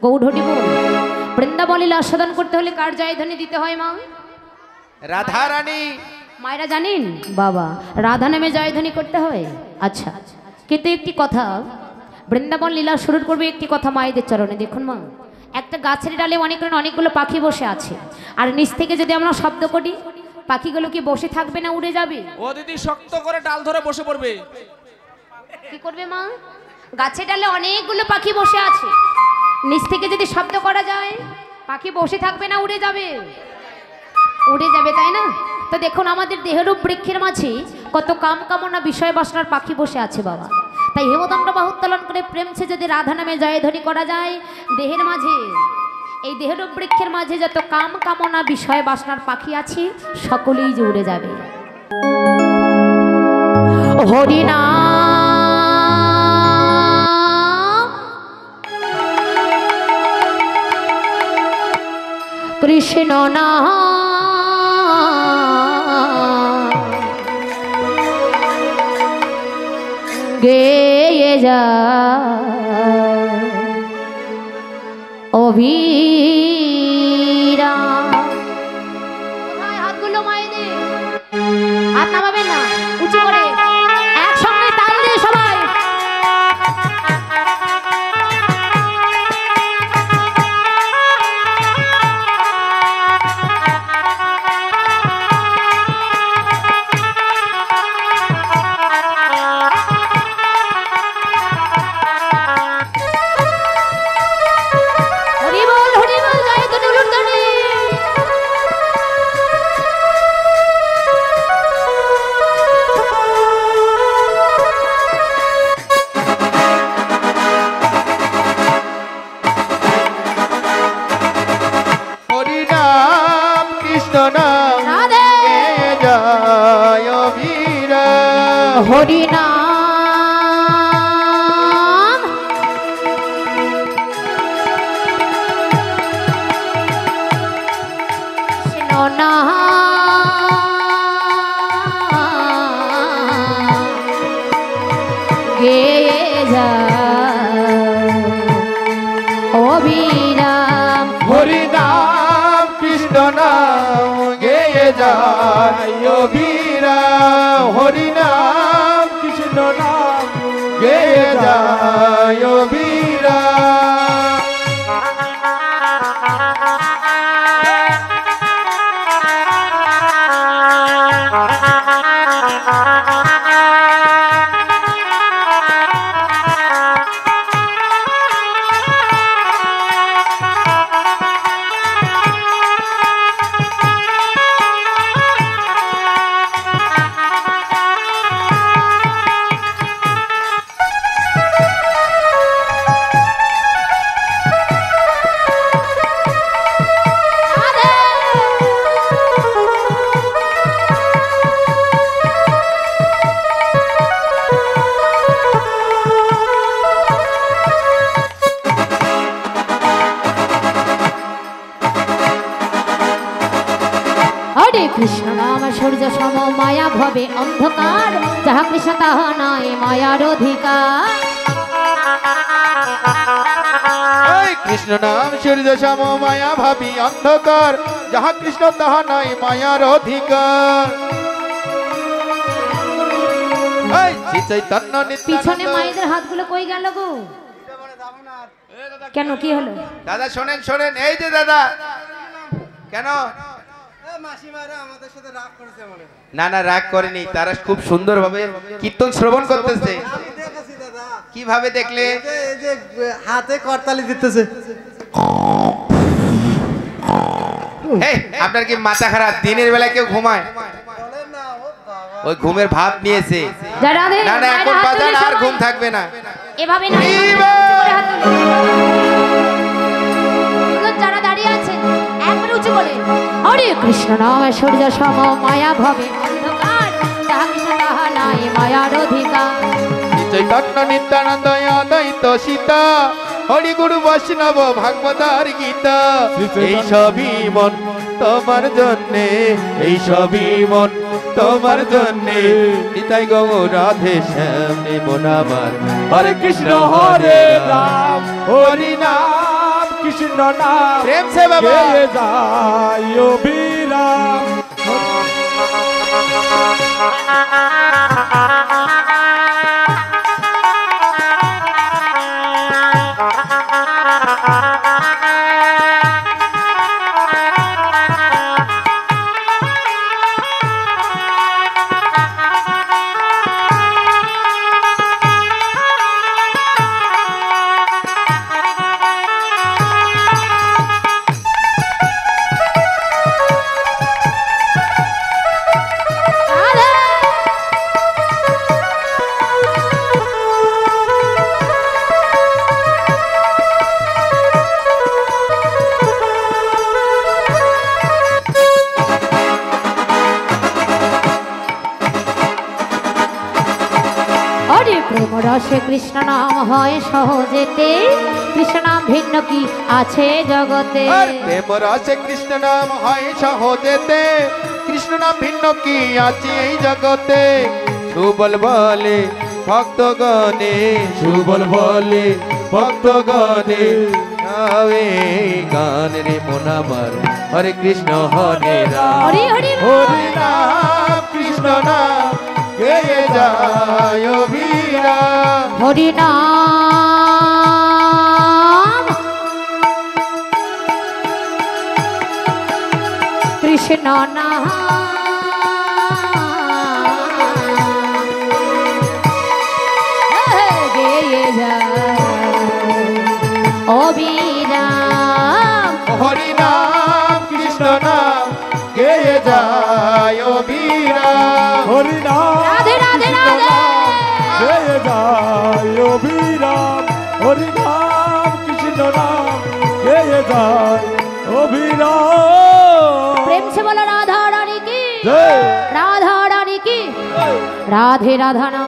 গৌড়হরি বল বৃন্দাবন লীলা আস্বাদন করতে হলে কার জয়ধ্বনি দিতে হয় মা? রাধা রানী। মায়েরা জানেন বাবা রাধা নামে জয়ধ্বনি করতে হয়। আচ্ছা, কিন্তু একটি কথা, বৃন্দাবন লীলা শুরু করবে একটি কথা মায়েদের চরণে। দেখুন মা, একটা গাছের ডালে অনেকগুলো পাখি বসে আছে, আর নিচ থেকে যদি আমরা শব্দ করি পাখিগুলো কি বসে থাকবে না উড়ে যাবে? ও দিদি শক্ত করে ডাল ধরে বসে পড়বে। কি করবে মা? গাছের ডালে অনেকগুলো পাখি বসে আছে, নিচ থেকে যদি শব্দ করা যায় পাখি বসে থাকবে না উড়ে যাবে? উড়ে যাবে, তাই না? তো দেখুন আমাদের দেহরূপ বৃক্ষের মাঝে কত কাম কামনা বিষয় বাসনার পাখি বসে আছে বাবা। তাই হেমদণ্ড বাহু উত্তোলন করে প্রেমছে যদি রাধা নামে জয়ধ্বনি করা যায়, দেহের মাঝে এই দেহরূপ বৃক্ষের মাঝে যত কাম কামনা বিষয় বাসনার পাখি আছে সকলেই যে উড়ে যাবে। হরিনা কৃষ্ণ না গেয়ে যা অভিরা। হাতগুলো মায়েদের হাত নামাবেন না, উঁচু করে একসঙ্গে তাল দিয়ে সবাই। হরিনাম শোনা গে যা অভিরাম। হরিনাম কৃষ্ণ নাম গেয়ে যায় অভিরাম। হরিনাম কৃষ্ণ নাম গেয়ে যায় অভিরাম। কৃষ্ণ নাম সূর্য সম মায়া ভবে অন্ধকার, যাহা কৃষ্ণ তাহা নাই মায়ার অধিকার। কৃষ্ণ নাম সূর্য সম মায়া ভাবি অন্ধকার, যাহা কৃষ্ণ তাহা নাই মায়ার অধিকার। চৈতন্য পিছনে মায়েদের হাতগুলো কই গেল গো? কেন, কি হলো? দাদা শোনেন শোনেন, এই যে দাদা, কেন না না রাগ করেনি, তারা খুব সুন্দর ভাবে কীর্তন শ্রবণ করতেছে। কিভাবে দেখলে? হাতে করতালি দিতেছে। আপনার কি মাথা খারাপ? দিনের বেলা কেউ ঘুমায়? ওই ঘুমের ভাব নিয়েছে। না না এখন বাজান আর ঘুম থাকবে না। এভাবে না, যারা দাঁড়িয়ে আছে একবার উঁচু করে হরে কৃষ্ণ নাম সূর্য সম মায়া ভবে অন্ধকার, যাহা কৃষ্ণ তাহা নাই মায়ার অধিকার। চৈতন্য নিত্যানন্দ অদ্বৈত সীতা, হরি গুরু বৈষ্ণব ভাগবতার গীতা। এই সবই মন তোমার জন্যে, এই সবই মন তোমার জন্যে। নিতাই গৌর রাধে শ্যাম মন আমার। হরে কৃষ্ণ হরে রাম, হরি নাম কৃষ্ণ নাম প্রেম সে বাবা গেয়ে যায় অবিরাম। হরে প্রেম রসে কৃষ্ণ নাম হয় সহজেতে, কৃষ্ণ নাম ভিন্ন কি আছে জগতে। আর প্রেম রসে কৃষ্ণ নাম হয় সহজেতে, কৃষ্ণ নাম ভিন্ন কি আছে এই জগতে। সুবল বলে ভক্তগণে, সুবল বলে ভক্তগণে, গাবে গান রে মন আমার, হরে কৃষ্ণ হরে রাম, হরি হরি হরি রাম কৃষ্ণ নাম গেয়ে যায় অবিরাম। হরি নাম কৃষ্ণ নাম গেয়ে যায় অবিরাম। হরি নাম কৃষ্ণ নাম গেয়ে যায় অবিরাম। হরি নাম রাধে রাধে কৃষ্ণ রাধে। নাম গেয়ে যায় অবিরাম। হরি নাম কৃষ্ণ নাম গেয়ে যায় অবিরাম। প্রেম সে বলো রাধা রানী কি, জয় রাধা রানী কি, রাধে রাধা নাম।